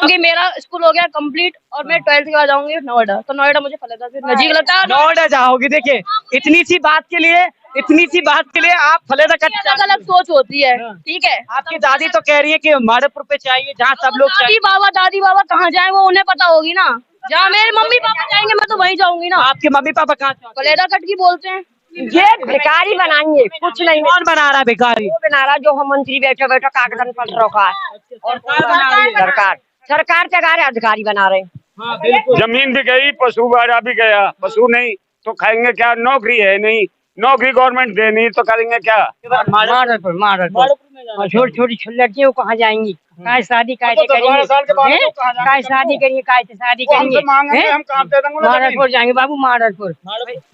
क्योंकि मेरा स्कूल हो गया कंप्लीट और मैं 12th के बाद जाऊंगी नोएडा, तो नोएडा मुझे फलेदा से नजीक लगता है। नोएडा जाओगी? देखिए इतनी सी बात के लिए आप फलेदा कट। अलग अलग सोच होती है, ठीक है। आपकी दादी तो कह रही है कि माधोपुर पे चाहिए जहाँ सब लोग दादी बाबा कहाँ जाए वो उन्हें पता होगी ना। जहाँ मेरे मम्मी पापा जाएंगे मैं तो वहीं जाऊंगी ना। आपके मम्मी पापा कहाँ? फलेदा कट की बोलते हैं। ये भिखारी बनाएंगे, कुछ नहीं। कौन बना रहा है भिखारी? वो बना रहा जो हम मंत्री बैठे बैठे कागजन पत्र रखा है और सरकार चला रहे, अधिकारी बना रहे। हाँ बिल्कुल। जमीन भी गई, पशु बारा भी गया। पशु नहीं तो खाएंगे क्या? नौकरी है नहीं, नौकरी गवर्नमेंट दे नहीं तो करेंगे क्या? माधोपुर छोटी छोटी लड़कियों कहाँ जाएंगी? काय शादी कैसे करेंगे? काय शादी करेंगे, काय से शादी करेंगे? माधोपुर जाएंगे बाबू, माधोपुर।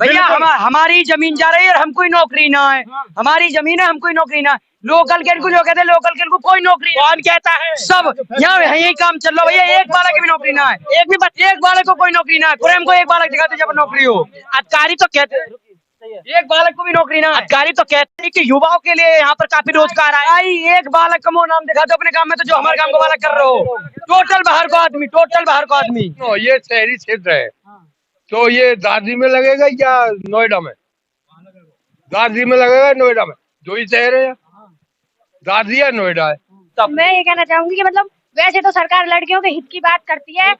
भैया हमारी जमीन जा रही है और हमको नौकरी ना है। हमारी जमीन है, हमको नौकरी ना है। लोकल के जो कहते हैं लोकल के कोई नौकरी। कौन कहता है? सब यहाँ यही काम चल रहा है भैया। एक बालक की भी नौकरी ना है, एक बालक को कोई नौकरी ना है। पूरे हमको एक बालक दिखाते जब नौकरी हो। अधिकारी तो कहते हैं एक बालक को भी नौकरी ना। अधिकारी तो कहते हैं कि युवाओं के लिए यहाँ पर काफी रोजगार है। आई एक बालक का नाम दिखा दो अपने काम में, तो जो हमारे काम को बालक कर रहे हो टोटल बाहर को आदमी। ये शहरी क्षेत्र है तो ये दादरी में लगेगा या नोएडा में? दादरी में लगेगा, नोएडा में, दो ही शहर है, दादरी है नोएडा है। मैं ये कहना चाहूंगी कि मतलब वैसे तो सरकार लड़कियों के हित की बात करती है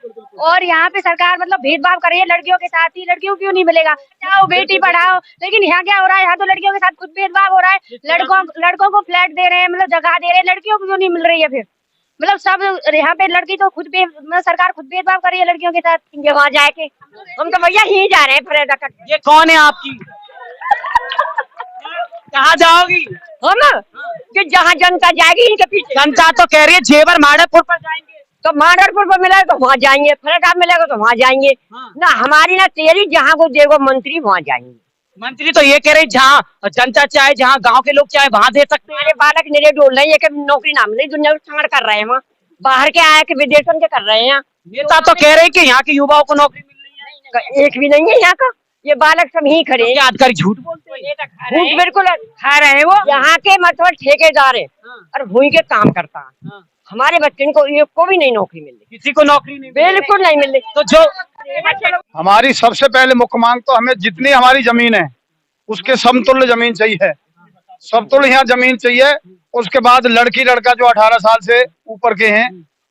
और यहाँ पे सरकार मतलब भेदभाव कर रही है लड़कियों के साथ ही। लड़कियों क्यों नहीं मिलेगा? चाहो बेटी पढ़ाओ, लेकिन यहाँ क्या हो रहा है? यहाँ तो लड़कियों के साथ खुद भेदभाव हो रहा है। लड़कों को फ्लैट दे रहे हैं, मतलब जगह दे रहे हैं, लड़कियों को क्यों नहीं मिल रही है? फिर मतलब सब यहाँ पे लड़की तो मतलब सरकार खुद भेदभाव कर रही है लड़कियों के साथ। वहाँ जाके हम तो भैया ही जा रहे हैं फलेदा कट। ये कौन है आपकी? कहाँ जाओगी? हम कि जहाँ जनता जाएगी इनके पीछे। जनता तो कह रही है जेवर माधोपुर पर जाएंगे, तो माधोपुर पर मिलेगा तो वहाँ जाएंगे, फलेदा मिलेगा तो वहाँ जाएंगे। ना हमारी ना तेरी, जहाँ को देगो मंत्री वहाँ जाएंगे। मंत्री तो ये कह रहे जहाँ जनता चाहे, जहाँ गांव के लोग चाहे वहाँ दे सकते हैं। हमारे बालक निरे डोल रहे हैं, नौकरी ना मिले, दुनिया में कर रहे हैं। वहाँ बाहर के आए के विदेशों के कर रहे हैं। नेता तो कह रहे हैं कि यहाँ के युवाओं को नौकरी मिल रही है। एक भी नहीं है यहाँ का। ये बालक सब ही खड़े हैं। अधिकारी झूठ बोलते हैं। झूठ बिल्कुल खा रहे हैं वो। यहाँ के मतलब ठेकेदार है और भूमि के काम करता है। हमारे बच्चे को भी नहीं नौकरी मिल रही, किसी को नौकरी नहीं, बिल्कुल नहीं मिल रही। तो जो हमारी सबसे पहले मुख्य मांग तो हमें जितनी हमारी जमीन है उसके समतुल्य जमीन चाहिए, समतुल्य यहाँ जमीन चाहिए। उसके बाद लड़की लड़का जो 18 साल से ऊपर के हैं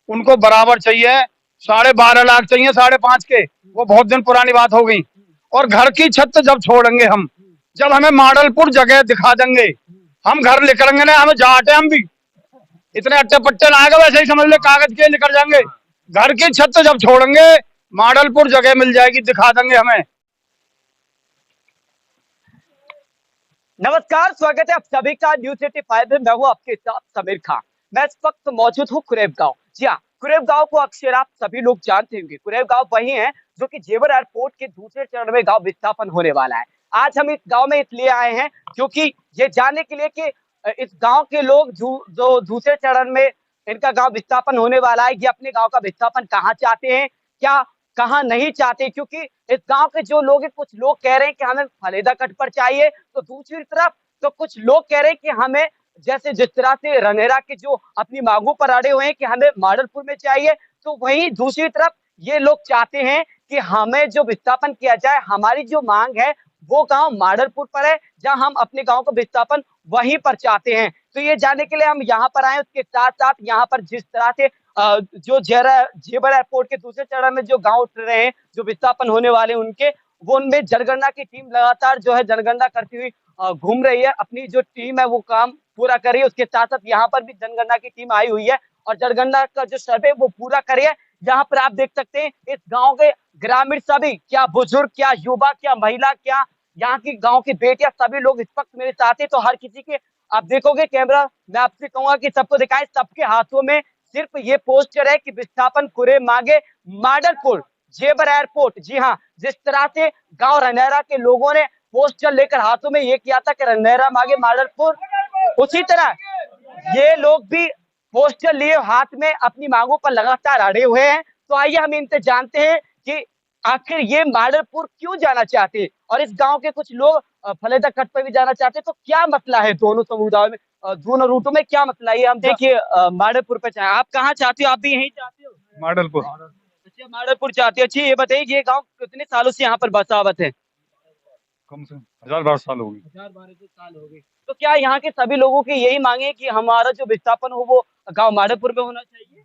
उनको बराबर चाहिए। 12.5 लाख चाहिए, 5.5 के, वो बहुत दिन पुरानी बात हो गई। और घर की छत जब छोड़ेंगे हम, जब हमें माडलपुर जगह दिखा देंगे, हम घर निकलेंगे ना, हमें जाटे हम भी इतने अट्टे पट्टे लाएगा, वैसे ही समझ ले कागज के निकल जाएंगे। घर की छत जब छोड़ेंगे माडलपुर जगह मिल जाएगी, दिखा देंगे हमें। नमस्कार, स्वागत है आप सभी का न्यूज़ 85 में। मैं हूँ आपके साथ समीर खान। मैं इस वक्त मौजूद हूँ कुरेब गांव। जी हाँ, कुरेब गांव को अक्सर आप सभी लोग जानते होंगे। कुरेब गांव वही है जो कि जेवर एयरपोर्ट के दूसरे चरण में गांव विस्थापन होने वाला है। आज हम इस गांव में इसलिए आए हैं क्योंकि ये जानने के लिए कि इस गांव के लोग जो दूसरे चरण में इनका गांव विस्थापन होने वाला है, ये अपने गांव का विस्थापन कहाँ चाहते हैं, क्या कहाँ नहीं चाहते। क्योंकि इस गांव के जो लोग हैं, कुछ लोग कह रहे हैं कि हमें फलेदा कट पर चाहिए, तो दूसरी तरफ तो कुछ लोग कह रहे हैं कि हमें जैसे जिस तरह से रनेरा के जो अपनी मांगों पर अड़े हुए हैं कि हमें माडलपुर में चाहिए, तो वहीं दूसरी तरफ ये लोग चाहते हैं कि हमें जो विस्थापन किया जाए, हमारी जो मांग है वो गांव माडलपुर पर है, जहां हम अपने गांव का विस्थापन वहीं पर चाहते हैं। तो ये जानने के लिए हम यहाँ पर आए। उसके साथ साथ यहाँ पर जिस तरह से जो जेवर एयरपोर्ट के दूसरे चरण में जो गांव उठ रहे हैं, जो विस्थापन होने वाले उनके, वो उनमें जनगणना की टीम लगातार जो है जनगणना करती हुई घूम रही है। अपनी जो टीम है वो काम पूरा कर रही है। उसके साथ साथ यहाँ पर भी जनगणना की टीम आई हुई है और जनगणना का जो सर्वे वो पूरा कर रही है। यहाँ पर आप देख सकते हैं इस गांव के ग्रामीण सभी, क्या बुजुर्ग, क्या युवा, क्या महिला, क्या यहाँ की गांव की बेटियां, सभी लोग इस वक्त मेरे साथ हैं। तो हर किसी के आप देखोगे कैमरा, मैं आपसे कहूंगा कि सबको दिखाएं, सबके हाथों में सिर्फ ये पोस्टर है कि विस्थापन कुरेब मांगे माडलपुर जेवर एयरपोर्ट। जी हाँ, जिस तरह से गांव रनेरा के लोगों ने पोस्टर लेकर हाथों में ये किया था कि रनेरा मांगे माडलपुर, उसी तरह ये लोग भी पोस्टर लिए हाथ में अपनी मांगों पर लगातार अड़े हुए हैं। तो आइए हम इनसे जानते हैं कि आखिर ये माडलपुर क्यों जाना चाहते हैं और इस गांव के कुछ लोग फलेदा कट पर भी जाना चाहते हैं। तो क्या मसला है दोनों समुदायों में, दोनों रूटों में क्या मसला है? हम देखिए माडलपुर पे चाहे आप कहाँ चाहते हो, आप भी यही चाहते हो? मॉडलपुर। अच्छा, माडलपुर चाहती है। अच्छी ये बताइए, ये गांव कितने सालों से यहाँ पर बसावत है? कम से कम 1000-12 साल हो गए। 1000-12 साल हो गए। तो क्या यहाँ के सभी लोगों की यही मांग है कि हमारा जो विस्थापन हो वो गांव माडलपुर में होना चाहिए?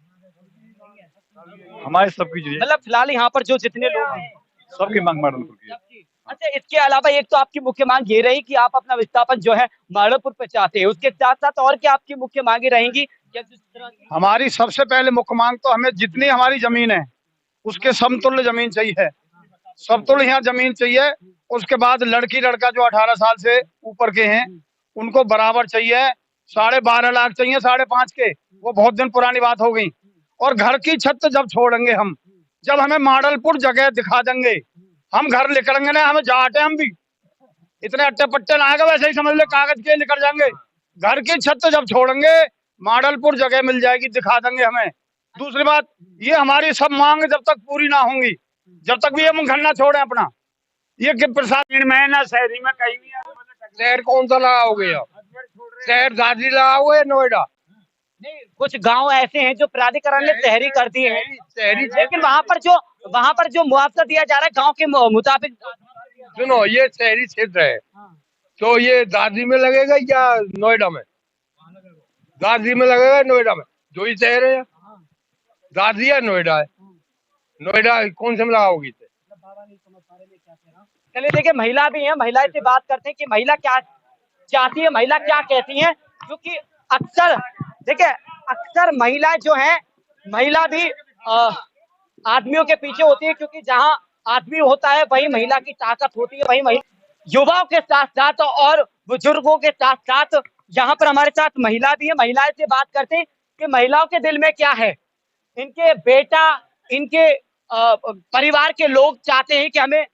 हमारे सबकी जो मतलब फिलहाल यहाँ पर जो जितने लोग हैं सबकी मांग मॉडलपुर की है। सबकी। अच्छा, इसके अलावा एक तो आपकी मुख्य मांग ये रही कि आप अपना विस्थापन जो है माडलपुर पे चाहते हैं, उसके साथ साथ और क्या आपकी मुख्य मांगे रहेंगी? क्या जिस तरह की हमारी सबसे पहले मुख्य मांग तो हमें जितनी हमारी जमीन है उसके समतुल्य जमीन चाहिए, समतुल्य यहाँ जमीन चाहिए। उसके बाद लड़की लड़का जो 18 साल से ऊपर के हैं उनको बराबर चाहिए। 12.5 लाख चाहिए, 5.5 के, वो बहुत दिन पुरानी बात हो गई। और घर की छत जब छोड़ेंगे हम, जब हमें मॉडलपुर जगह दिखा देंगे, हम घर निकलेंगे ना, हमें जाटे हम भी इतने अट्टे पट्टे लाएंगे, वैसे ही समझ ले कागज के निकल जाएंगे। घर की छत जब छोड़ेंगे मॉडलपुर जगह मिल जाएगी, दिखा देंगे हमें। दूसरी बात, ये हमारी सब मांग जब तक पूरी ना होंगी, जब तक भी हम घर ना छोड़े अपना, ये कि प्रशासन में ना शहरी में कहीं नहीं शहर कौन सा लगाओगे आप? शहर दादरी लगाओगे नोएडा? नहीं, कुछ गांव ऐसे हैं जो प्राधिकरण ने शहरी कर दिए हैं, शहरी, लेकिन वहाँ पर जो मुआवजा दिया जा रहा है गांव के मुताबिक। सुनो, ये शहरी क्षेत्र है तो ये दादरी में लगेगा या नोएडा में? दादरी में लगेगा, नोएडा में, जो ही शहर है। दादरी है नोएडा है, नोएडा कौन से में लगाओगी? चलिए देखिए, महिला भी है, महिला से बात करते हैं कि महिला क्या चाहती है, महिला क्या कहती है। क्योंकि अक्सर देखिए, अक्सर महिला जो है, महिला भी आदमियों के पीछे होती है, क्योंकि जहां आदमी होता है वही महिला की ताकत होती है, वही महिला। युवाओं के साथ साथ और बुजुर्गों के साथ साथ यहाँ पर हमारे साथ महिला भी है। महिलाएं से बात करते हैं कि महिलाओं के दिल में क्या है। इनके बेटा, इनके परिवार के लोग चाहते हैं कि हमें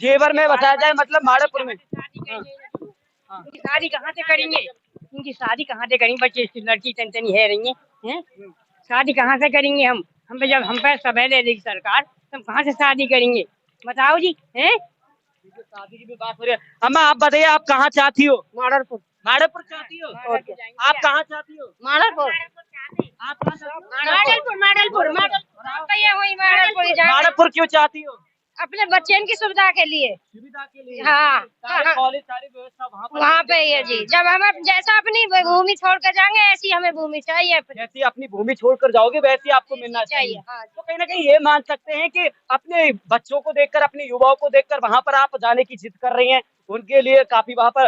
जेवर में बसाया जाए, मतलब माडलपुर में। इनकी शादी कहाँ से करेंगे? इनकी शादी कहाँ से करेंगे? बच्चे लड़की तनी है रही हैं, शादी कहाँ से करेंगे हम पे जब हम पे सब दे देगी सरकार, तो हम कहाँ से शादी करेंगे? बताओ जी। हैं, शादी की भी बात हो रही है। अम्मा आप बताइए, आप कहाँ चाहती हो? माडलपुर। माडलपुर चाहती हो? आप कहाँ चाहती हो? माडलपुर। आप कहाँ चाहती हो? माडलपुर माडलपुर क्यों चाहती हो? अपने बच्चे की सुविधा के लिए। सुविधा के लिए? हाँ, सारे कॉलेज, सारी व्यवस्था वहाँ पे ही है जी। जब हम जैसा अपनी भूमि छोड़ कर जाएंगे, ऐसी हमें भूमि चाहिए। जैसी अपनी भूमि छोड़कर जाओगे वैसी आपको मिलना चाहिए। हाँ। तो कहीं ना कहीं ये मान सकते हैं कि अपने बच्चों को देखकर, अपने युवाओं को देखकर वहां पर आप जाने की जिद कर रही हैं, उनके लिए काफी वहां पर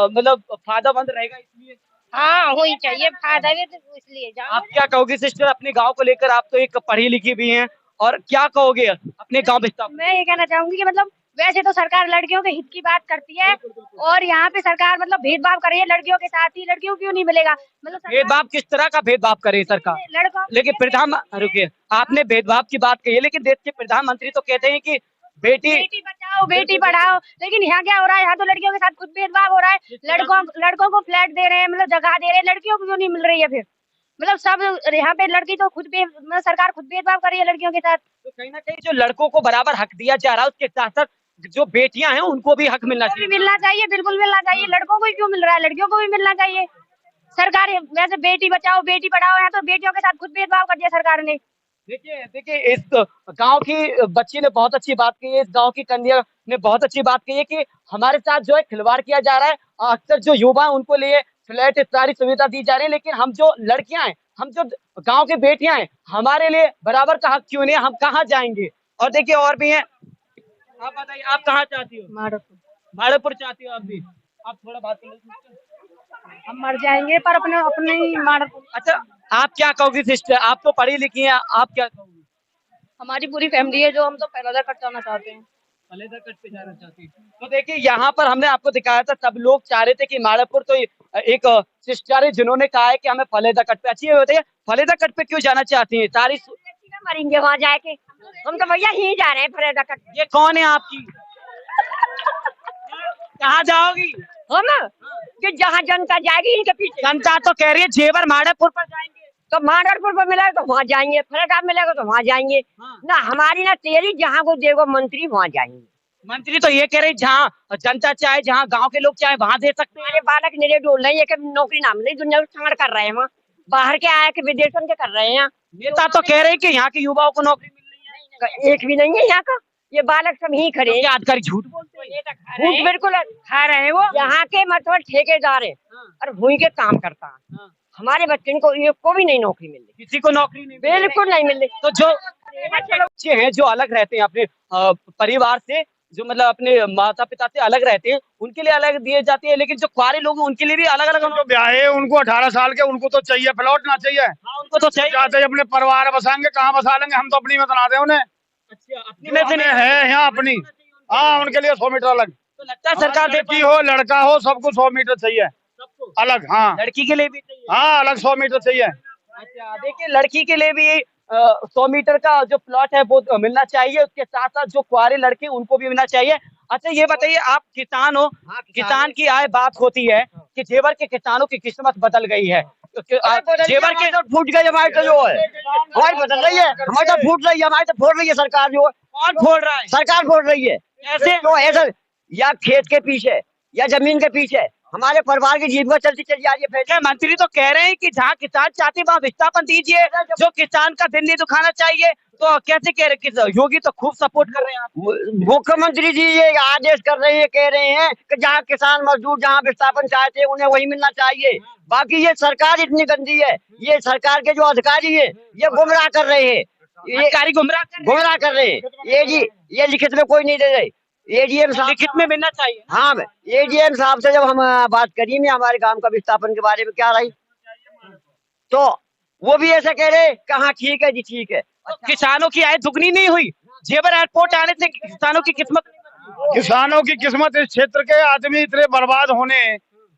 मतलब फायदेमंद रहेगा, इसलिए। हाँ, वही चाहिए फायदा भी, तो इसलिए जाओ। आप क्या कहोगे सिस्टर अपने गाँव को लेकर? आप तो एक पढ़ी लिखी भी हैं, और क्या कहोगे अपने गाँव विस्थापन? मैं ये कहना चाहूंगी कि मतलब वैसे तो सरकार लड़कियों के हित की बात करती है, और यहाँ पे सरकार मतलब भेदभाव कर रही है लड़कियों के साथ ही। लड़कियों क्यों नहीं मिलेगा? मतलब भेदभाव किस तरह का भेदभाव करे सरकार? लड़कों, लेकिन रुकिए, आपने भेदभाव की बात कही है, लेकिन देश के प्रधानमंत्री तो कहते हैं कि बेटी बचाओ बेटी पढ़ाओ, लेकिन यहाँ क्या हो रहा है? यहाँ तो लड़कियों के साथ खुद भेदभाव हो रहा है। लड़कों को फ्लैट दे रहे हैं, मतलब जगह दे रहे हैं, लड़कियों को क्यों नहीं मिल रही है? फिर मतलब सब यहाँ पे लड़की तो मतलब सरकार खुद भेदभाव कर रही है लड़कियों के साथ। तो कहीं ना कहीं जो लड़कों को बराबर हक दिया जा रहा है, उसके साथ साथ जो बेटियां हैं उनको भी हक मिलना चाहिए। मिलना चाहिए, बिल्कुल मिलना चाहिए। लड़कों को ही क्यों मिल रहा है? लड़कियों को भी मिलना चाहिए। सरकार वैसे बेटी बचाओ बेटी पढ़ाओ, यहाँ तो बेटियों के साथ खुद भेदभाव कर दिया सरकार ने। देखिए इस गांव की बच्ची ने बहुत अच्छी बात कही है, इस गांव की कन्या ने बहुत अच्छी बात कही है कि हमारे साथ जो है खिलवाड़ किया जा रहा है। अक्सर जो युवा है उनको लिए फ्लैट सारी सुविधा दी जा रही है, लेकिन हम जो लड़कियां हैं, हम जो गांव की बेटियां हैं, हमारे लिए बराबर का हक क्यों नहीं है? हम कहाँ जाएंगे? और देखिए और भी हैं। आप बताइए, आप कहाँ चाहती हो? माडलपुर। माडलपुर चाहती हो आप भी? आप थोड़ा बात कर लो। हम मर जाएंगे पर अपने ही माडलपुर। अच्छा, आप क्या कहोगी सिस्टर? आप तो पढ़ी लिखी हैं, आप क्या कहोगी? हमारी पूरी फैमिली है जो हम तो पहला कट जाना चाहते हैं। फलेदा कट पे जाना चाहती। तो देखिए यहाँ पर हमने आपको दिखाया था, सब लोग चाह रहे थे कि माडलपुर, तो एक सिस्टर है जिन्होंने कहा है कि हमें फलेदा कट पे। अच्छी होती है, फलेदा कट पे क्यों जाना चाहती है? सारी मरेंगे वहाँ जाके, हम तो भैया ही जा रहे हैं फरेदा कट। ये कौन है आपकी? कहाँ जाओगी? हम कि जहाँ जनता जाएगी इनके पीछे। जनता तो कह रही है जेवर माडलपुर पर जाएंगे। तो माडलपुर पर मिलेगा तो वहाँ जाएंगे, फरेदा मिलेगा तो वहाँ जाएंगे। ना हमारी ना तेरी, जहाँ को देगो मंत्री वहाँ जाएंगे। मंत्री तो ये कह रहे जहाँ जनता चाहे, जहाँ गांव के लोग चाहे वहाँ दे सकते हैं। हमारे बालक निरे डोल नहीं है कि नौकरी नाम नहीं, दुनिया में संगड़ कर रहे हैं वहाँ। बाहर के आया के विदेशन के कर रहे हैं। नेता तो कह रहे हैं कि यहाँ के युवाओं को नौकरी मिल रही है, एक भी नहीं है यहाँ का, ये बालक सब यहीं खड़े ये हैं। अधिकारी झूठ बोलते हैं। झूठ बिल्कुल खा रहे हैं वो। यहाँ के मतलब ठेकेदार है और भूमि के काम करता है। हमारे बच्चे को ये को भी नहीं नौकरी मिल रही, किसी को नौकरी नहीं मिल रही। बिल्कुल नहीं मिल रही। तो जो बच्चे हैं जो अलग रहते हैं अपने परिवार से, जो मतलब अपने माता पिता से अलग रहते हैं, उनके लिए अलग दिए जाते हैं, लेकिन जो कुआरे लोग हैं उनके लिए भी अलग अलग। जो ब्याहे उनको 18 साल के, उनको तो चाहिए प्लॉट, ना चाहिए उनको तो चाहिए। जाते ही अपने परिवार बसाएंगे, कहाँ बसा लेंगे, हम तो अपनी में बना दे उन्हें। अच्छा, अपनी में से नहीं है यहाँ अपनी। हाँ, उनके लिए 100 मीटर अलग। तो लगता है सरकार लड़की हो लड़का हो सबको 100 मीटर चाहिए सबको, अलग। हाँ, लड़की के लिए भी चाहिए। हाँ अलग 100 मीटर चाहिए। अच्छा, देखिए लड़की के लिए भी 100 मीटर का जो प्लॉट है वो मिलना चाहिए, उसके साथ साथ जो कुआरे लड़के उनको भी मिलना चाहिए। अच्छा ये बताइए, आप किसान हो, किसान की आय बात होती है कि जेवर के किसानों की किस्मत बदल गई है। जेवर के फूट गई हमारी तो जो है, हमारी बदल रही है, हमारी तो फूट रही है, हमारी तो फोड़ रही है सरकार जो है। कौन फोड़ रहा है? सरकार फोड़ रही है। ऐसे तो ऐसा या खेत के पीछे या जमीन के पीछे हमारे परिवार की जीविका चलती चली आ रही है। क्या मंत्री तो कह रहे हैं कि जहाँ किसान चाहते वहाँ विस्थापन दीजिए, जो किसान का दिन नहीं दुखाना चाहिए। तो कैसे कह रहे हैं? योगी तो खूब सपोर्ट कर रहे हैं आप। मुख्यमंत्री जी ये आदेश कर रहे हैं, कह रहे हैं कि जहाँ किसान मजदूर जहाँ विस्थापन चाहते हैं उन्हें वही मिलना चाहिए। बाकी ये सरकार इतनी गंदी है, ये सरकार के जो अधिकारी है ये गुमराह कर रहे हैं, ये अधिकारी गुमराह कर रहे हैं। ये जी ये लिखित में कोई नहीं दे रहे। एडीएम साहब लिखित में मिलना चाहिए। हाँ, एडीएम साहब से जब हम बात करी में हमारे गांव का विस्थापन के बारे में क्या रही, तो वो भी ऐसा कह रहे कहाँ ठीक है जी, ठीक है। तो किसानों की आय दुगनी नहीं हुई? जेवर एयरपोर्ट आने से किसानों की किस्मत इस क्षेत्र के आदमी इतने बर्बाद होने,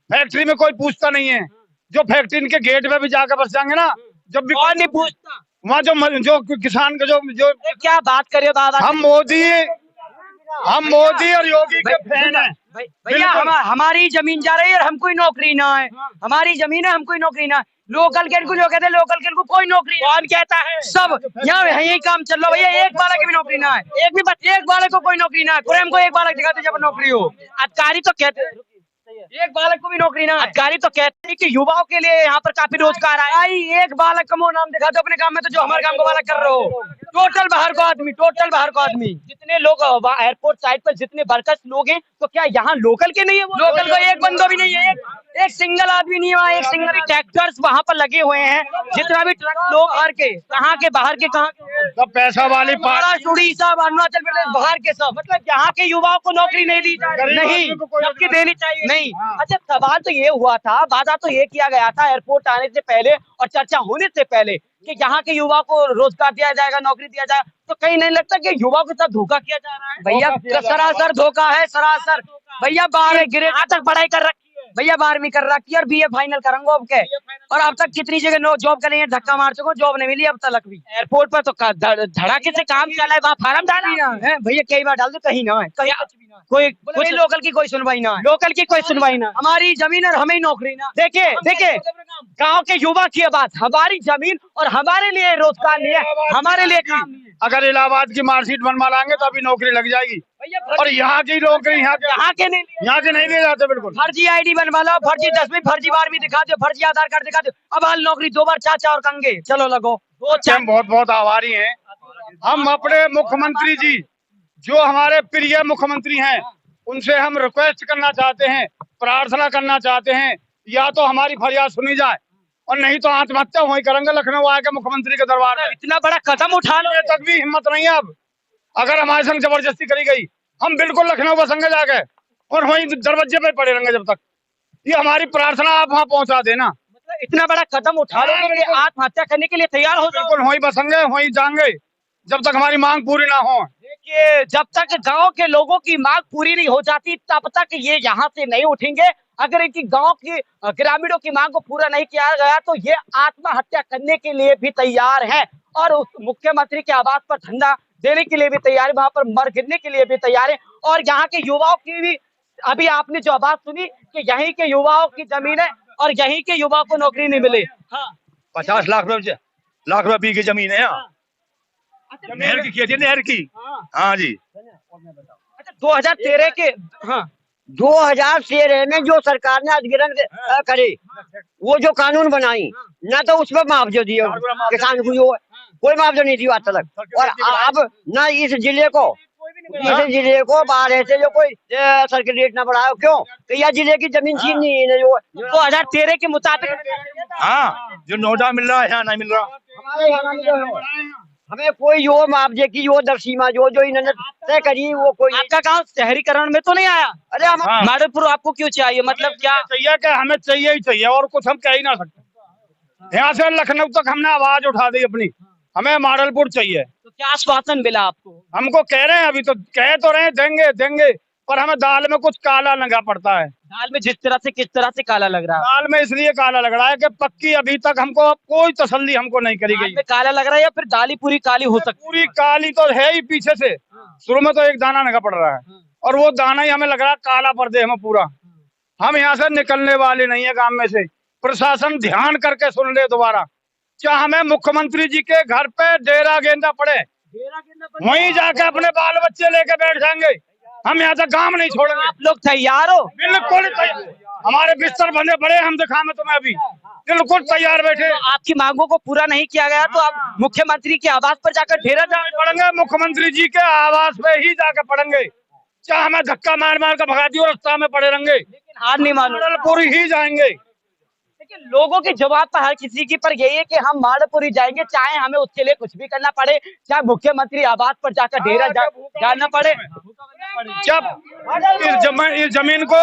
फैक्ट्री में कोई पूछता नहीं है। जो फैक्ट्री के गेट में भी जाकर बस जाएंगे ना, जब भी कौन नहीं पूछता। वहाँ जो किसान का जो क्या बात करे बाबा, हम मोदी और योगी के फैन हैं। भैया हमारी जमीन जा रही है और हमको नौकरी ना है, हमारी जमीन है हमको नौकरी ना है। लोकल के जो कहते हैं लोकल के कोई नौकरी, कौन कहता है? सब यहाँ यही काम चल रहा है भैया, एक बालक की भी नौकरी ना है, एक भी बच्चे, एक बालक को कोई नौकरी ना है। पूरे हमको एक बालक दिखाते जब नौकरी हो। अधिकारी तो कहते हैं एक बालक को भी नौकरी ना, अधिकारी तो कहते हैं कि युवाओं के लिए यहाँ पर काफी रोजगार आया। एक बालक का नाम दिखा दो अपने गांव में, तो जो हमारे गांव को बालक कर रहे हो, टोटल बाहर को आदमी। जितने लोग एयरपोर्ट साइड पर जितने वर्कर्स लोग हैं, तो क्या यहाँ लोकल के नहीं है? लोकल को एक बंदो भी नहीं है, एक सिंगल आदमी नहीं है वहाँ, एक सिंगल ट्रैक्टर्स वहाँ पर लगे हुए हैं। जितना भी ट्रक लोग बाहर के कहाँ के सब पैसा वाली उड़ीसा अरुणाचल प्रदेश बाहर के सब, मतलब यहाँ के युवाओं को नौकरी नहीं दी नहीं, सबकी देनी चाहिए नहीं। अच्छा सवाल तो ये हुआ था, वादा तो ये किया गया था एयरपोर्ट आने से पहले और चर्चा होने से पहले कि यहाँ के युवा को रोजगार दिया जाएगा, नौकरी दिया जाएगा। तो कहीं नहीं लगता कि युवाओं के साथ धोखा किया जा रहा है? भैया सरासर धोखा है, सरासर। भैया 12 ग्रेड तक पढ़ाई कर रखी है, भैया 12वीं कर रखी है और बीए फाइनल करूंगा अब के, और अब तक कितनी जगह जॉब कर रही है, धक्का मार चुका, जॉब नहीं मिली अब तक भी। एयरपोर्ट पर तो धड़ाके से काम चला है, वहाँ फार्म डाला है भैया, कई बार डाल दो, कहीं ना है, कहीं कोई कुछ लोकल की कोई सुनवाई ना है, लोकल की कोई सुनवाई ना, हमारी जमीन और हमें नौकरी ना। देखिए गांव के युवा की बात, हमारी जमीन और हमारे लिए रोजगार नहीं है, हमारे लिए काम नहीं है। अगर इलाहाबाद की मार्कशीट बनवा लाएंगे तो अभी नौकरी लग जाएगी, और यहाँ की नौकरी यहाँ के नहीं दिए जाते बिल्कुल। फर्जी आईडी बनवा लो, फर्जी 10वीं फर्जी 12वीं दिखा दो, फर्जी आधार कार्ड दिखा दो, अब हाल नौकरी 2 बार चाचा और कंगे, चलो लगो। हम बहुत बहुत आभारी हैं। हम अपने मुख्यमंत्री जी जो हमारे प्रिय मुख्यमंत्री हैं, उनसे हम रिक्वेस्ट करना चाहते हैं, प्रार्थना करना चाहते हैं, या तो हमारी फरियाद सुनी जाए और नहीं तो आत्महत्या वही करेंगे लखनऊ आके मुख्यमंत्री के दरबार में। इतना बड़ा कदम उठाने तक भी हिम्मत नहीं है। अब अगर हमारे संग जबरदस्ती करी गई, हम बिल्कुल लखनऊ बसेंगे जाके और वहीं दरवाजे पे पड़े रहेंगे जब तक। ये हमारी प्रार्थना आप वहाँ पहुँचा देना। मतलब इतना बड़ा कदम उठा लोगे, आत्महत्या करने के लिए तैयार हो? बिल्कुल वहीं बसेंगे, वहीं जाएंगे जब तक हमारी मांग पूरी ना हो। देखिए जब तक गांव के लोगों की मांग पूरी नहीं हो जाती तब तक ये यहाँ से नहीं उठेंगे। अगर इनकी गांव की ग्रामीणों की मांग को पूरा नहीं किया गया तो ये आत्महत्या करने के लिए भी तैयार है, और उस मुख्यमंत्री के आवास पर धरना देने के लिए भी तैयार है, वहां पर मर गिरने के लिए भी तैयार है। और यहाँ के युवाओं की भी अभी आपने जो आवाज सुनी कि यहीं के युवाओं की जमीन है और यहीं के युवाओं को नौकरी नहीं मिले। 50 लाख रुपए की जमीन है यहाँ, नहर की खेती, नहर की। हाँ जी। अच्छा 2013 के, हाँ 2013 में जो सरकार ने अधिग्रहण करे, वो जो कानून बनाई, ना तो उसमें मुआवजा दिया किसान को, जो कोई मुआवजा नहीं दिया आज तक। और अब ना इस जिले को बाहर से जो कोई सर्किट रेट ना बढ़ाओ, क्यों? तो यह जिले की जमीन छीन नहीं है जो 2013 के मुताबिक। हाँ, जो नोटा मिल रहा है यहाँ नहीं मिल रहा। हमारे यहाँ नहीं है। हमें कोई जो मुआवजे की जो दर सीमा जो इन्होंने तय करी, वो कोई। आपका गांव शहरीकरण में तो नहीं आया? अरे हम माडलपुर आपको क्यों चाहिए, मतलब क्या चाहिए? कि हमें चाहिए ही चाहिए, और कुछ हम कह ही ना सकते। यहाँ से लखनऊ तक हमने आवाज उठा दी अपनी, हमें माडलपुर चाहिए। तो क्या आश्वासन मिला आपको? हमको कह रहे हैं, अभी तो कह तो रहे हैं देंगे देंगे, पर हमें दाल में कुछ काला लगा पड़ता है। दाल में किस तरह से काला लग रहा है? दाल में इसलिए काला लग रहा है कि पक्की अभी तक हमको कोई तसल्ली हमको नहीं करी दाल गई। में काला लग रहा है या फिर दाल ही पूरी काली हो सकती पूरी काली तो है ही पीछे से, शुरू में तो एक दाना लगा पड़ रहा है, और वो दाना ही हमें लग रहा है काला पर्दे हमें पूरा। हम यहाँ से निकलने वाले नहीं है गांव में से। प्रशासन ध्यान करके सुन ले दोबारा, चाहे हमें मुख्यमंत्री जी के घर पे डेरा गेंदा पड़े, वहीं जाके अपने बाल बच्चे लेके बैठ जाएंगे। हम यहाँ से गांव नहीं छोड़ेंगे। आप लोग तैयार हो? बिल्कुल तैयार। हमारे बिस्तर बंधे पड़े, हम दिखाएं तुम्हें अभी, बिल्कुल तैयार बैठे। तो आपकी मांगों को पूरा नहीं किया गया तो आप मुख्यमंत्री के आवास पर जाकर डेरा जाने पड़ेंगे। मुख्यमंत्री जी के आवास पे ही जाकर पड़ेंगे, चाहे हमें धक्का मार मार कर भगा दियो, रास्ता में पड़े रहेंगे, लेकिन हार नहीं मानो। माडलपुर ही जाएंगे। लेकिन लोगों के जवाब पर हर किसी की पर यही है कि हम माडलपुर ही जाएंगे, चाहे हमें उसके लिए कुछ भी करना पड़े, चाहे मुख्यमंत्री आवास पर जाकर डेरा जाना पड़े। जब इस जमीन को,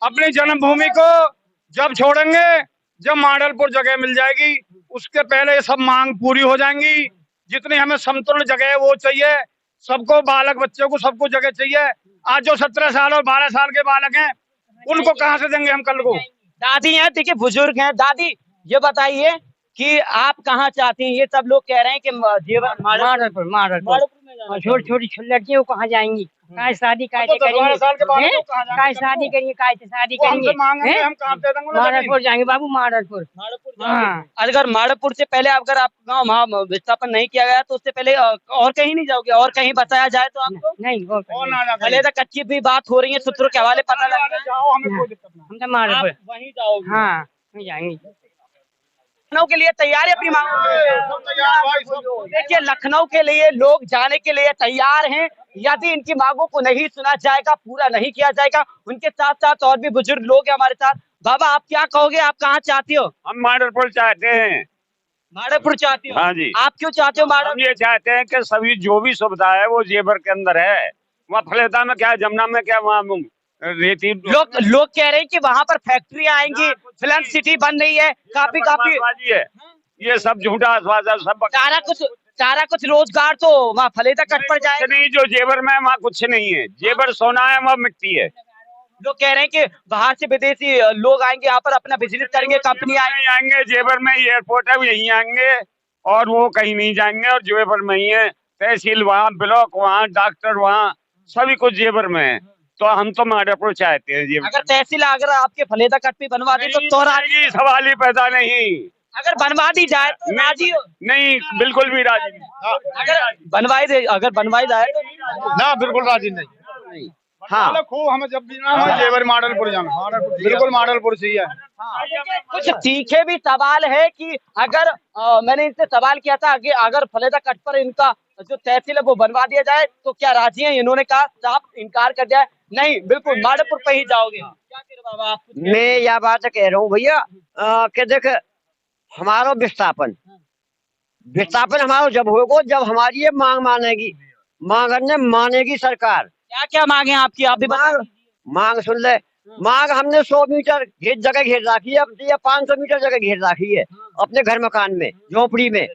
अपनी जन्मभूमि को जब छोड़ेंगे, जब माडलपुर जगह मिल जाएगी, उसके पहले सब मांग पूरी हो जाएंगी। जितनी हमें समतुल्य जगह है वो चाहिए सबको, बालक बच्चों को सबको जगह चाहिए। आज जो 17 साल और 12 साल के बालक हैं, उनको कहाँ से देंगे हम कल को? दादी हैं, देखिए बुजुर्ग हैं। दादी ये बताइए कि आप कहाँ चाहती हैं? ये सब लोग कह रहे हैं कि माडलपुर छोटी छोटी लड़कियां कहाँ जाएंगी? काय शादी काय तो 12 साल के बालक करेंगे? को कहाँ जाएंगे? काय शादी करेंगे? काय से शादी वो हमसे मांगेंगे, करेंगे? हम कहाँ दे देंगे? माडलपुर जाएंगे बाबू, माडलपुर। हाँ, अगर माडलपुर से पहले अगर आप गाँव वहाँ विस्थापन नहीं किया गया तो उससे पहले और कहीं नहीं जाओगे? और कहीं बताया जाए तो आपको? नहीं वो और ना जाएंगे। पहले तक कच्ची भी बात हो रही है, सूत्रों के हवाले पता लग रहा है। जाओ, हमें कोई दिक्कत नहीं। हम तो माडलपुर। वहीं जाओगे? हाँ, वहीं जाएंगे। लखनऊ के लिए तैयार है अपनी मांगों? देखिए लखनऊ के लिए लोग जाने के लिए तैयार हैं। यदि इनकी मांगों को नहीं सुना जाएगा, पूरा नहीं किया जाएगा, उनके साथ साथ और भी बुजुर्ग लोग हैं हमारे साथ। बाबा आप क्या कहोगे, आप कहाँ चाहती हो? हम माडलपुर चाहते हैं। माडलपुर चाहती हो? हाँ जी। आप क्यों चाहते हो हम माडलपुर? ये चाहते हैं कि सभी जो भी सुविधा है वो जेवर के अंदर है। वहाँ फलेता में क्या, जमुना में क्या, वहाँ रेती। लोग कह रहे हैं कि वहाँ पर फैक्ट्रियां आएंगी, फिल्म सिटी बन रही है, काफी है। ये सब झूठा आश्वासन, सब सारा कुछ रोजगार तो वहाँ फलेता कट पड़ जाएगा। नहीं, जो जेवर में वहाँ कुछ नहीं है। जेवर सोना है, वहाँ मिट्टी है। लोग कह रहे हैं कि बाहर से विदेशी लोग आएंगे, यहाँ पर अपना बिजनेस करेंगे, कंपनी आएंगे। जेवर में एयरपोर्ट है, यहीं आएंगे और वो कहीं नहीं जाएंगे। और जेवर में ही है, तहसील वहाँ, ब्लॉक वहाँ, डॉक्टर वहाँ, सभी कुछ जेवर में है। तो हम तो माडलपुर चाहते हैं जेवर। अगर तहसील अगर आपके फलेता कट पे बनवा दी तो राजी? सवाल ही पैदा नहीं। अगर बनवा दी जाए तो राजी हो? नहीं, बिल्कुल भी राजी नहीं। अगर बनवाई जाए तो ना, बिल्कुल राजी नहीं। हाँ, खूब हमें जब भी ना जेवर माडलपुर जाना, बिल्कुल माडलपुर चाहिए। कुछ तीखे भी सवाल है कि अगर मैंने इनसे सवाल किया था कि अगर फलेता कट पर इनका जो तहसील है वो बनवा दिया जाए तो क्या राजी हैं? इन्होंने कहा साफ इनकार कर दिया है, नहीं बिल्कुल माडलपुर पे ही जाओगे। क्या फिर बाबा आप? मैं यह बात कह रहा हूँ भैया कि देख, हमारा विस्थापन हमारा जब होगा, जब हमारी ये मांग मानेगी सरकार। क्या क्या मांगे आपकी? आप भी मांग सुन ले। मांग हमने 100 मीटर जगह घेर रखी है, अब या 500 मीटर जगह घेर रखी है अपने घर मकान में, झोपड़ी में।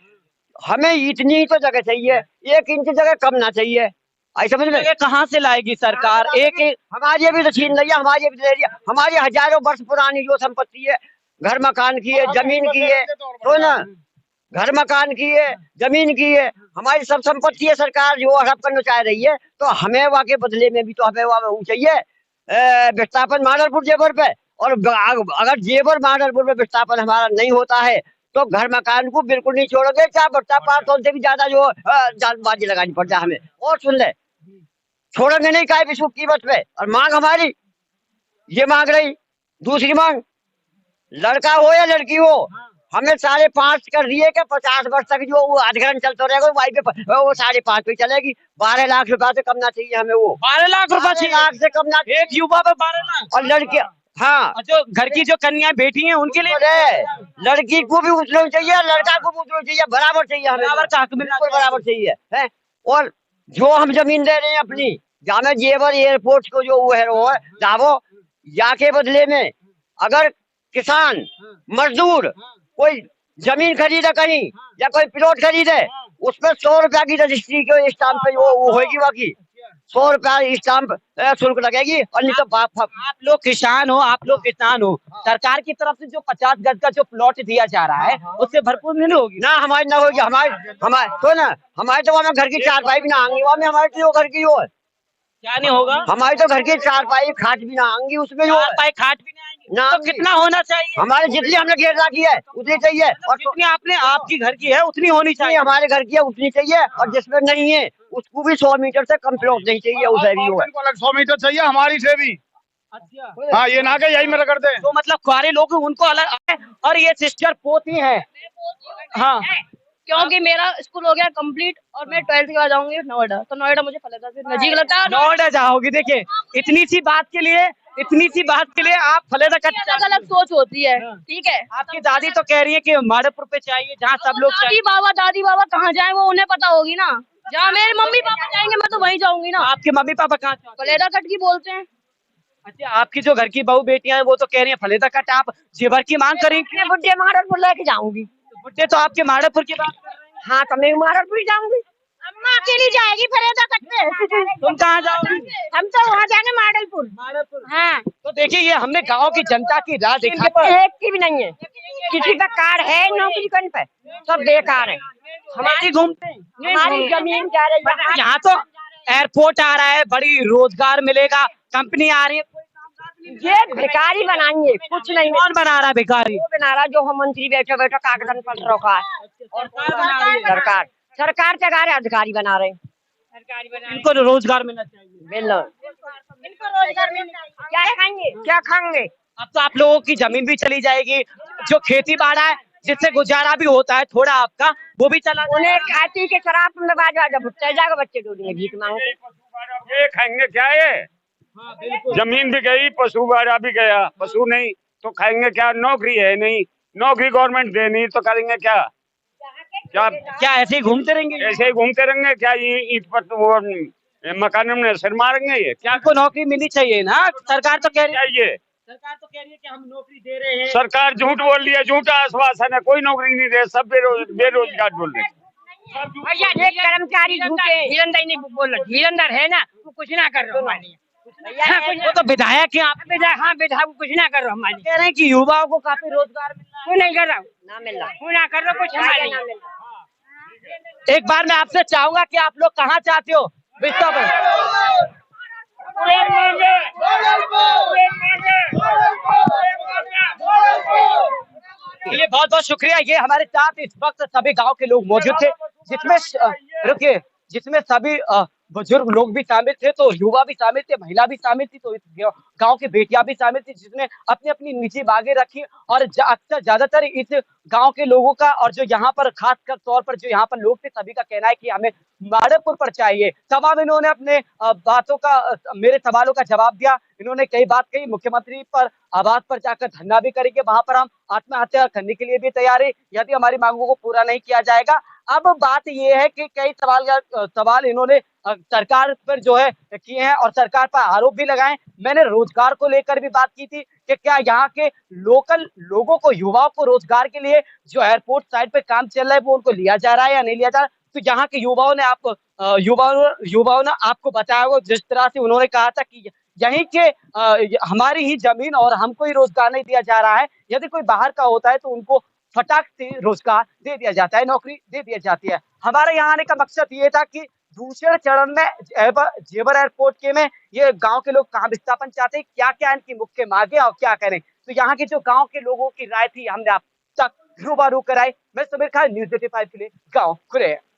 हमें इतनी ही तो जगह चाहिए, 1 इंच जगह कम ना चाहिए। ऐसा समझ में? कहाँ से लाएगी सरकार? एक हमारी अभी तो छीन रही है, हमारी हजारों वर्ष पुरानी जो संपत्ति है, घर मकान की है, जमीन की है, तो ना घर मकान की है, जमीन की है, हमारी सब संपत्ति है। सरकार जो हड़प करना चाह रही है, तो हमें वहाँ के बदले में भी तो हमें वहाँ चाहिए विस्थापन माडलपुर जेवर पे। और अगर जेवर माडलपुर में विस्थापन हमारा नहीं होता है तो घर मकान को बिल्कुल नहीं छोड़ोगे, चाहे बट्टा 500 से भी ज्यादा जो जालबाजी लगानी पड़ जाए हमें। और सुन ले, छोड़ेंगे नहीं काय विश्व कीमत पे। और मांग हमारी ये मांग रही। दूसरी मांग, लड़का हो या लड़की हो, हमें 5.5 कर दिए कि 50 वर्ष तक जो वो अधिग्रहण चलता रहेगा वही पे वो 5.5 पे चलेगी। 12 लाख रुपया से कम ना चाहिए हमें। वो 12 लाख रुपए 12 चाहिए लाख से कम ना, एक युवा पे 12 लाख। और लड़की, हाँ, और जो घर की जो कन्या बेटी हैं उनके लिए अरे लड़की को भी उतना चाहिए, लड़का को भी उतना चाहिए, बराबर चाहिए हमें, बराबर का हक मिलना बिल्कुल बराबर चाहिए है। और जो हम जमीन दे रहे हैं अपनी, जामे जेवर एयरपोर्ट को जो वो है दावो, या के बदले में अगर किसान मजदूर कोई जमीन खरीदे कहीं या कोई प्लॉट खरीदे, उसमें 100 रुपया की रजिस्ट्री के स्टाम्प पे वो होगी, बाकी 100 रुपया स्टाम्प शुल्क लगेगी। और नहीं तो आप लोग किसान हो, आप लोग किसान हो, सरकार की तरफ से जो 50 गज का जो प्लॉट दिया जा रहा है उससे भरपूर नहीं होगी ना, हमारी ना होगी। हमारे तो ना, हमारे तो वहाँ घर की चारपाई भी ना आएंगी, वहाँ में हमारे तो घर की हो, क्या नहीं होगा? हमारी तो घर की चारपाई खाट भी ना आएंगी उसमें जो पाई खाट भी नहीं आएंगी ना। तो कितना होना चाहिए? हमारे जितनी हमने घेर रखी है उतनी चाहिए, और जितनी आपने आपकी घर की है उतनी होनी जितनी चाहिए। हमारे घर की है उतनी चाहिए, और जिसमें नहीं है उसको भी 100 मीटर से कम प्लॉट नहीं चाहिए, उसे भी हो। इनको अलग 100 मीटर चाहिए हमारी से भी। अच्छा, हाँ, ये ना के यही में रगड़ दे। तो मतलब कुआरे लोग उनको अलग, और ये सिस्टर पोती है। हाँ, क्योंकि मेरा स्कूल हो गया कंप्लीट और मैं 12th के बाद जाऊंगी नोएडा, तो नोएडा मुझे फलेदा से नजदीक लगता है। नोएडा जाओगी? देखिए इतनी सी बात के लिए आप फलेदा कट। अलग अलग सोच होती है, ठीक है। आपकी दादी तो कह रही है कि माधोपुर पे चाहिए जहाँ सब लोग चाहिए। दादी बाबा कहाँ जाए वो उन्हें पता होगी ना। जहाँ मेरे मम्मी पापा जाएंगे मैं तो वहीं जाऊंगी ना। आपके मम्मी पापा कहाँ चाहते हैं? फलेदा कट की बोलते हैं। अच्छा, आपकी जो घर की बहू बेटियां हैं वो तो कह रही है फलेदा कट। आप जेवर की मांग करेंगे? बुढ़े महाराजपुर लेके जाऊंगी। बुढ़े तो आपके माधोपुर की बात कर रहे हैं। हाँ, तो मैं महाराजपुर जाऊंगी। अम्मा अकेली जाएगी फलेदा कट पे। तुम कहाँ जाओगी? हम तो वहाँ जाएंगे माडलपुर। माधोपुर। हाँ, तो देखिए ये हमने गांव की जनता की राय देखी। एक की भी नहीं है, किसी का कार्ड है नौकरी करने पे, सब बेकार है। हमारी घूमते हैं। हमारी जमीन जा रही है। यहाँ तो एयरपोर्ट आ रहा है, बड़ी रोजगार मिलेगा, कंपनी आ रही है, कोई कामकाज नहीं। ये भिखारी बनाएंगे, कुछ नहीं। कौन बना रहा है भिखारी? वो बना रहा जो हम मंत्री बैठे बैठे कागजन पर रखा है, और सरकार सरकार चला रहे, अधिकारी बना रहे। इनको रोजगार मिलना चाहिए। क्या खाएंगे, क्या खाएंगे? अब तो आप लोगों की जमीन भी चली जाएगी, जो खेती बाड़ा है जिससे गुजारा भी होता है थोड़ा आपका, वो भी चला उन्हें खाती के शराब में बाजा जब जाएगा, बच्चे डूबेंगे भीख मांगे। ये खाएंगे क्या? ये जमीन भी गई, पशु बाड़ा भी गया। पशु नहीं तो खाएंगे क्या? नौकरी है नहीं, नौकरी गवर्नमेंट दे नहीं तो करेंगे क्या? क्या ऐसे ही घूमते रहेंगे? ऐसे ही घूमते रहेंगे क्या? ईंट पर तो वो मकान में सिर मारेंगे। ये क्या? आपको नौकरी मिलनी चाहिए ना। सरकार तो कह रही है चाहिए? सरकार तो कह रही है कि हम नौकरी दे रहे हैं। सरकार झूठ बोल रही है, झूठा आश्वासन है, कोई नौकरी नहीं दे, सब बेरोजगार बोल रहे हैं। भैया एक कर्मचारी झूठे धीरंदर नहीं बोल रहा, धीरंदर है ना, वो कुछ ना कर रहा हमारे लिए। वो तो विधायक है। आप हाँ, विधायक कुछ ना कर रहा हमारे लिए। कह रहे हैं कि युवाओं को काफी रोजगार मिल रहा वो नहीं कर रहा, ना मिल रहा, वो ना कर रहा कुछ हमारे लिए। है। एक बार मैं आपसे चाहूंगा कि आप लोग कहाँ चाहते हो विस्थापन? चलिए बहुत बहुत शुक्रिया। ये हमारे साथ इस वक्त सभी गांव के लोग मौजूद थे, जिसमें रुकिए, जिसमें सभी बुजुर्ग लोग भी शामिल थे, तो युवा भी शामिल थे, महिला भी शामिल थी, तो इस गांव की बेटियां भी शामिल थी, जिसने अपनी अपनी निजी बातें रखी। और अक्सर ज्यादातर इस गांव के लोगों का, और जो यहाँ पर खासकर तौर पर जो यहाँ पर लोग थे, सभी का कहना है कि हमें माधोपुर पर चाहिए। तमाम इन्होंने अपने बातों का, मेरे सवालों का जवाब दिया। इन्होंने कई बात कही, मुख्यमंत्री पर आवास पर जाकर धरना भी करेंगे, वहां पर हम आत्महत्या करने के लिए भी तैयार है यदि हमारी मांगों को पूरा नहीं किया जाएगा। अब बात यह है कि कई सवाल इन्होंने सरकार पर जो है किए हैं और सरकार पर आरोप भी लगाए। मैंने रोजगार को लेकर भी बात की थी कि क्या यहाँ के लोकल लोगों को, युवाओं को रोजगार के लिए जो एयरपोर्ट साइड पे काम चल रहा है वो उनको लिया जा रहा है या नहीं लिया जा रहा है। तो यहाँ के युवाओं ने आपको बताया होगा, जिस तरह से उन्होंने कहा था कि यहीं के हमारी ही जमीन और हमको ही रोजगार नहीं दिया जा रहा है। यदि कोई बाहर का होता है तो उनको फटाक से रोजगार दे दिया जाता है, नौकरी दे दी जाती है। हमारे यहाँ आने का मकसद ये था कि दूसरे चरण में जेवर एयरपोर्ट के में ये गांव के लोग कहाँ विस्थापन चाहते हैं, क्या क्या इनकी मुख्य मांगे और क्या करें। तो यहाँ के जो गांव के लोगों की राय थी हमने आप तक रूबरू कराई। मैं समीर खान, न्यूज़ 85 के लिए गाँव खुले।